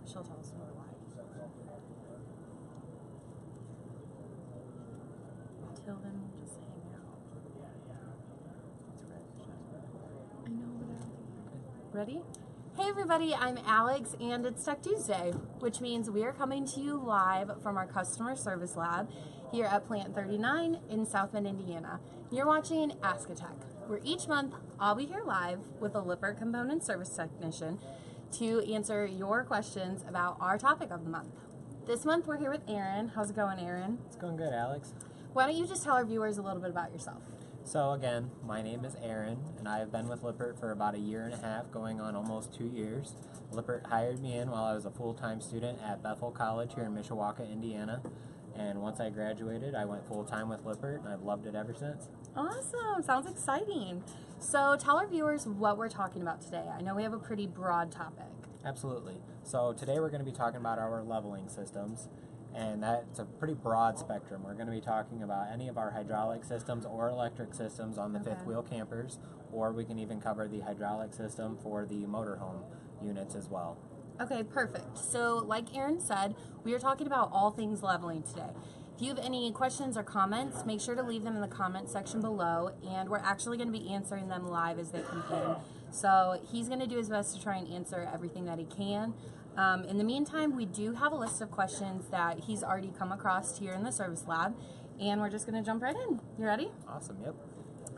She'll tell us more why. Until then, we'll just hang out. I know, but I don't think. Ready? Hey everybody, I'm Alex, and it's Tech Tuesday, which means we are coming to you live from our customer service lab here at Plant 39 in South Bend, Indiana. You're watching Ask a Tech, where each month I'll be here live with a Lippert component service technician to answer your questions about our topic of the month. This month we're here with Aaron. How's it going, Aaron? It's going good, Alex. Why don't you just tell our viewers a little bit about yourself? So again, my name is Aaron, and I have been with Lippert for about 1.5 years, going on almost 2 years. Lippert hired me in while I was a full-time student at Bethel College here in Mishawaka, Indiana. And once I graduated, I went full-time with Lippert, and I've loved it ever since. Awesome. Sounds exciting. So tell our viewers what we're talking about today. I know we have a pretty broad topic. Absolutely. So today we're going to be talking about our leveling systems, and that's a pretty broad spectrum. We're going to be talking about any of our hydraulic systems or electric systems on the fifth wheel campers, or we can even cover the hydraulic system for the motorhome units as well. Okay, perfect. So like Aaron said, we are talking about all things leveling today. If you have any questions or comments, make sure to leave them in the comment section below, and we're actually going to be answering them live as they come in. So he's going to do his best to try and answer everything that he can. In the meantime, we do have a list of questions that he's already come across here in the service lab, and we're just going to jump right in. You ready? Awesome, yep.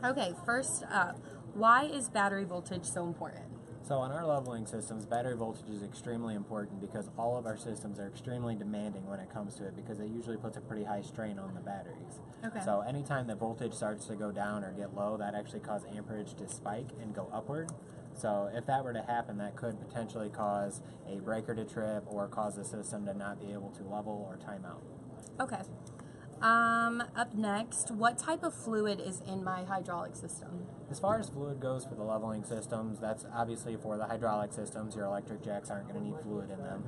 Okay, first up, why is battery voltage so important? So on our leveling systems, battery voltage is extremely important because all of our systems are extremely demanding when it comes to it, because it usually puts a pretty high strain on the batteries. Okay. So anytime that voltage starts to go down or get low, that actually causes amperage to spike and go upward. So if that were to happen, that could potentially cause a breaker to trip or cause the system to not be able to level or time out. Okay. Up next, what type of fluid is in my hydraulic system? As far as fluid goes for the leveling systems, that's obviously for the hydraulic systems. Your electric jacks aren't going to need fluid in them.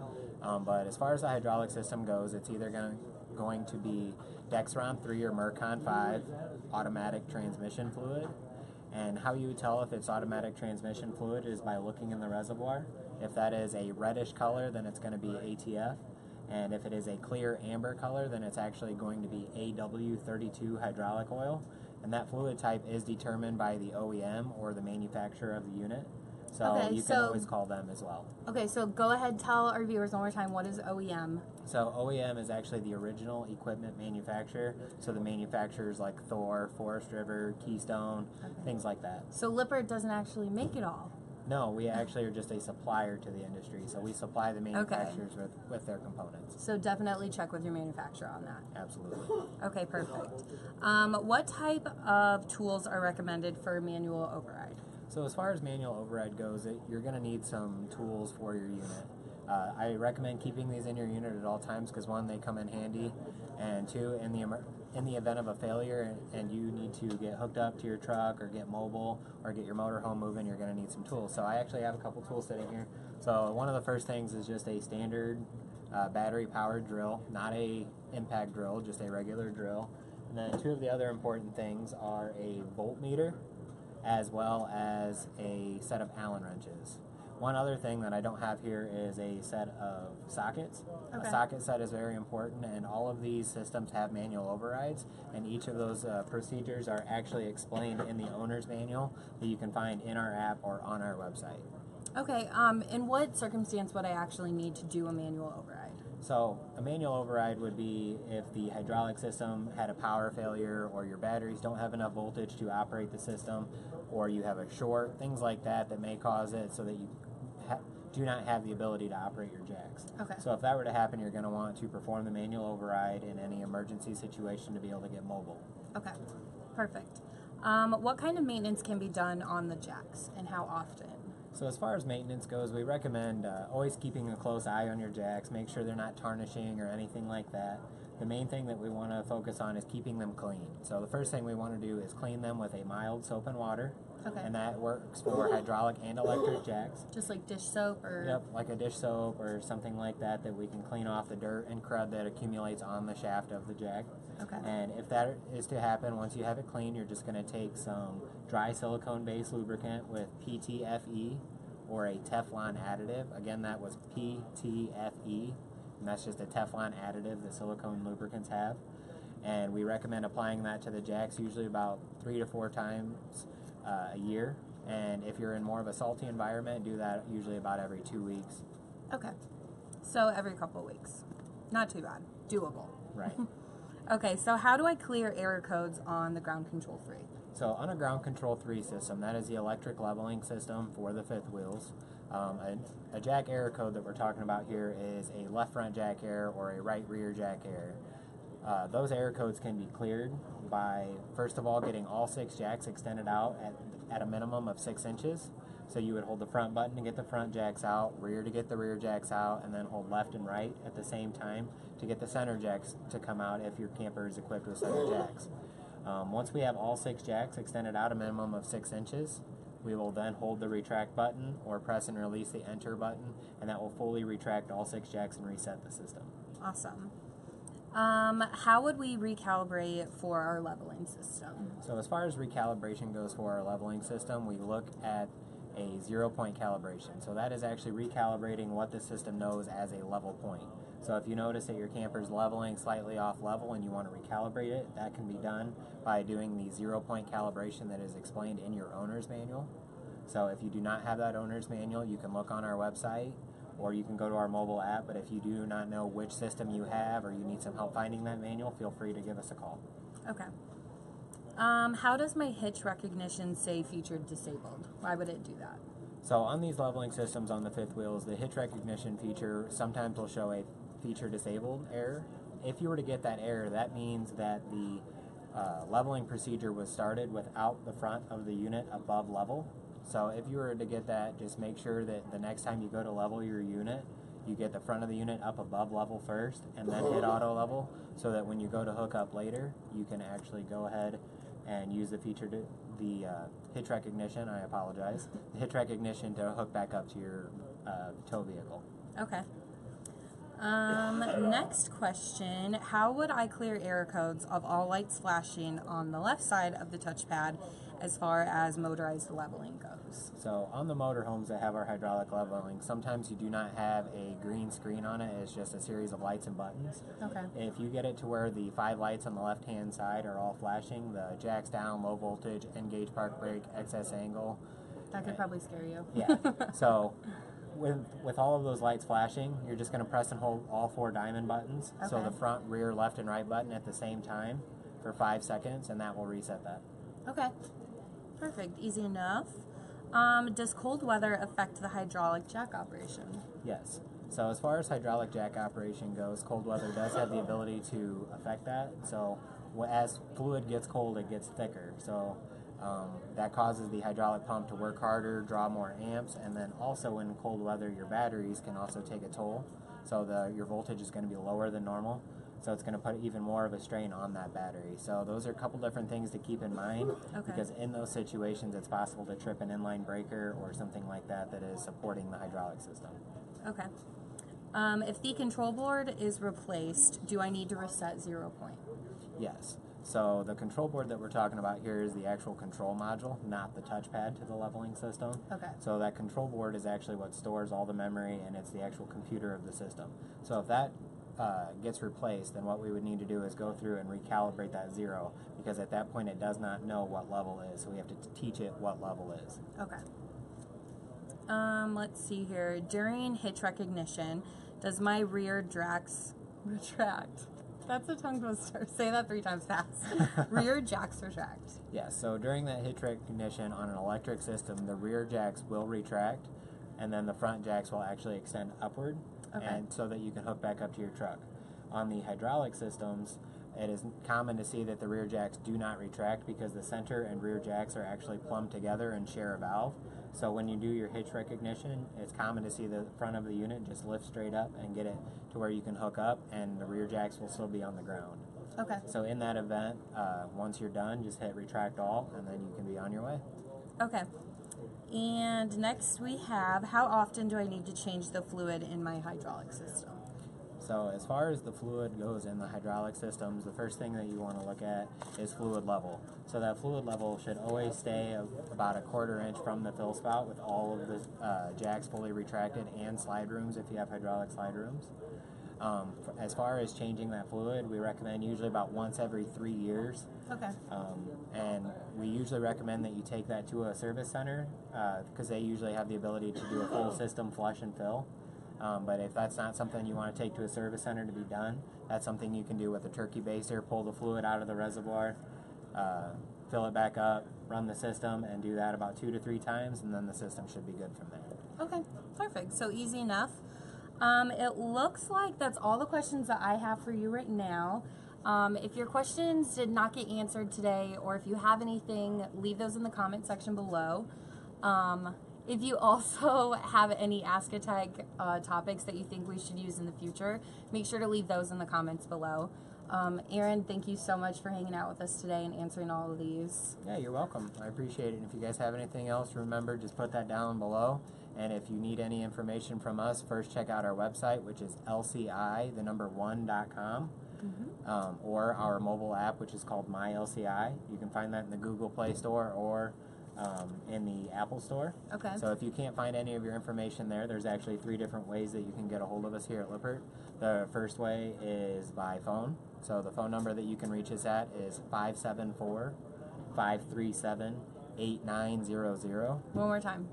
But as far as the hydraulic system goes, it's either going to be Dexron 3 or Mercon 5 automatic transmission fluid. And how you would tell if it's automatic transmission fluid is by looking in the reservoir. If that is a reddish color, then it's going to be ATF. And if it is a clear amber color, then it's actually going to be AW32 hydraulic oil. And that fluid type is determined by the OEM or the manufacturer of the unit. So you can always call them as well. Okay, so go ahead, tell our viewers one more time, what is OEM? So OEM is actually the original equipment manufacturer. So the manufacturers like Thor, Forest River, Keystone, things like that. So Lippert doesn't actually make it all? No, we actually are just a supplier to the industry. So we supply the manufacturers with their components. So definitely check with your manufacturer on that. Absolutely. Okay, perfect. What type of tools are recommended for manual override? So as far as manual override goes, you're going to need some tools for your unit. I recommend keeping these in your unit at all times because, one, they come in handy, and two, in the event of a failure and you need to get hooked up to your truck or get mobile or get your motorhome moving, you're going to need some tools. So I actually have a couple tools sitting here. So one of the first things is just a standard battery-powered drill, not a impact drill, just a regular drill. And then two of the other important things are a voltmeter as well as a set of Allen wrenches. One other thing that I don't have here is a set of sockets. Okay. A socket set is very important, and all of these systems have manual overrides, and each of those procedures are actually explained in the owner's manual that you can find in our app or on our website. Okay, in what circumstance would I actually need to do a manual override? So a manual override would be if the hydraulic system had a power failure or your batteries don't have enough voltage to operate the system, or you have a short, things like that may cause it so that you do not have the ability to operate your jacks. Okay. So if that were to happen, you're going to want to perform the manual override in any emergency situation to be able to get mobile. Okay, perfect. What kind of maintenance can be done on the jacks and how often? So as far as maintenance goes, we recommend always keeping a close eye on your jacks, make sure they're not tarnishing or anything like that. The main thing that we want to focus on is keeping them clean. So the first thing we want to do is clean them with a mild soap and water. Okay. And that works for hydraulic and electric jacks. Just like dish soap or? Yep, like a dish soap or something like that we can clean off the dirt and crud that accumulates on the shaft of the jack. Okay. And if that is to happen, once you have it clean, you're just going to take some dry silicone-based lubricant with PTFE or a Teflon additive. Again, that was PTFE, and that's just a Teflon additive that silicone lubricants have. And we recommend applying that to the jacks usually about 3 to 4 times a year. And if you're in more of a salty environment, do that usually about every 2 weeks. Okay. So every couple of weeks. Not too bad. Doable. Right. Okay, so how do I clear error codes on the Ground Control 3? So on a Ground Control 3 system, that is the electric leveling system for the fifth wheels. A jack error code that we're talking about here is a left front jack error or a right rear jack error. Those error codes can be cleared by, first of all, getting all 6 jacks extended out at a minimum of 6 inches. So you would hold the front button to get the front jacks out, rear to get the rear jacks out, and then hold left and right at the same time to get the center jacks to come out if your camper is equipped with center jacks. Once we have all 6 jacks extended out a minimum of 6 inches, we will then hold the retract button or press and release the enter button, and that will fully retract all 6 jacks and reset the system. Awesome. How would we recalibrate for our leveling system? So as far as recalibration goes for our leveling system, we look at a 0-point calibration. So that is actually recalibrating what the system knows as a level point. So if you notice that your camper is leveling slightly off level and you want to recalibrate it, that can be done by doing the 0-point calibration that is explained in your owner's manual. So if you do not have that owner's manual, you can look on our website or you can go to our mobile app. But if you do not know which system you have or you need some help finding that manual, feel free to give us a call. Okay. How does my hitch recognition say featured disabled? Why would it do that? So on these leveling systems on the fifth wheels, the hitch recognition feature sometimes will show a feature disabled error. If you were to get that error, that means that the leveling procedure was started without the front of the unit above level. So if you were to get that, just make sure that the next time you go to level your unit, you get the front of the unit up above level first and then hit auto level, so that when you go to hook up later, you can actually go ahead and use the feature, the hitch recognition, I apologize, the hitch recognition to hook back up to your tow vehicle. Okay. Next question, how would I clear error codes of all lights flashing on the left side of the touchpad as far as motorized leveling goes? So on the motorhomes that have our hydraulic leveling, sometimes you do not have a green screen on it. It's just a series of lights and buttons. Okay. If you get it to where the 5 lights on the left-hand side are all flashing, the jacks down, low voltage, engage park brake, excess angle. That could probably scare you. Yeah. So with all of those lights flashing, you're just going to press and hold all 4 diamond buttons. Okay. So the front, rear, left, and right button at the same time for 5 seconds, and that will reset that. Okay. Perfect. Easy enough. Does cold weather affect the hydraulic jack operation? Yes. So as far as hydraulic jack operation goes, cold weather does have the ability to affect that. So as fluid gets cold, it gets thicker. So that causes the hydraulic pump to work harder, draw more amps, and then also in cold weather, your batteries can also take a toll. So your voltage is going to be lower than normal. So it's going to put even more of a strain on that battery. So those are a couple different things to keep in mind, because in those situations it's possible to trip an inline breaker or something like that that is supporting the hydraulic system. Okay. If the control board is replaced, do I need to reset 0 point? Yes. So the control board that we're talking about here is the actual control module, not the touchpad to the leveling system. Okay. So that control board is actually what stores all the memory, and it's the actual computer of the system. So if that gets replaced, then what we would need to do is go through and recalibrate that 0, because at that point it does not know what level is, so we have to teach it what level is. Okay. Let's see here. During hitch recognition, does my rear jacks retract? That's a tongue twister. Say that 3 times fast. Rear jacks retract. Yes, so during that hitch recognition on an electric system, the rear jacks will retract, and then the front jacks will actually extend upward. Okay. And so that you can hook back up to your truck. On the hydraulic systems, it is common to see that the rear jacks do not retract because the center and rear jacks are actually plumbed together and share a valve. So when you do your hitch recognition, it's common to see the front of the unit just lift straight up and get it to where you can hook up, and the rear jacks will still be on the ground. Okay. So in that event, once you're done, just hit retract all, and then you can be on your way. Okay. And next we have, how often do I need to change the fluid in my hydraulic system? So as far as the fluid goes in the hydraulic systems, the first thing that you want to look at is fluid level. So that fluid level should always stay about a 1/4 inch from the fill spout with all of the jacks fully retracted and slide rooms if you have hydraulic slide rooms. As far as changing that fluid, we recommend usually about once every 3 years. Okay. And we usually recommend that you take that to a service center because they usually have the ability to do a full system flush and fill. But if that's not something you want to take to a service center to be done, that's something you can do with a turkey baser. Pull the fluid out of the reservoir, fill it back up, run the system, and do that about 2 to 3 times, and then the system should be good from there. Okay, perfect. So easy enough. It looks like that's all the questions that I have for you right now. If your questions did not get answered today, or if you have anything, leave those in the comment section below. If you also have any Ask a Tech topics that you think we should use in the future, make sure to leave those in the comments below. Aaron, thank you so much for hanging out with us today and answering all of these. Yeah, you're welcome. I appreciate it. And if you guys have anything else, remember, just put that down below. And if you need any information from us, first check out our website, which is lci1.com, or our mobile app, which is called MyLCI. You can find that in the Google Play Store or in the Apple Store. Okay. So if you can't find any of your information there, there's actually 3 different ways that you can get a hold of us here at Lippert. The first way is by phone. So the phone number that you can reach us at is 574-537-8900. One more time.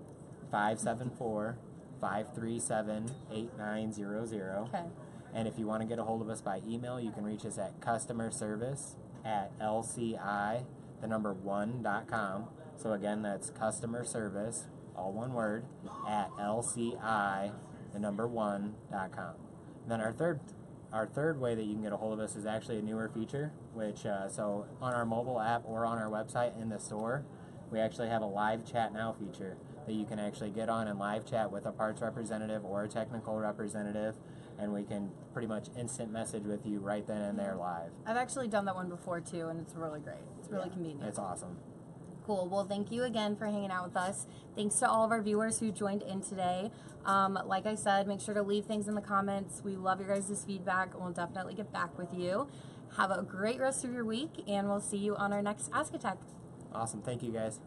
574-537-8900. Okay. And if you want to get a hold of us by email, you can reach us at customerservice@lci1.com. So again, that's customer service, all one word, at lci1.com. Then our third way that you can get a hold of us is actually a newer feature, which so on our mobile app or on our website in the store, we actually have a live chat now feature that you can actually get on and live chat with a parts representative or a technical representative, and we can pretty much instant message with you right then and there live. I've actually done that one before too, and it's really great. It's really convenient. It's awesome. Cool. Well, thank you again for hanging out with us. Thanks to all of our viewers who joined in today. Like I said, make sure to leave things in the comments. We love your guys' feedback, and we'll definitely get back with you. Have a great rest of your week, and we'll see you on our next Ask a Tech. Awesome. Thank you, guys.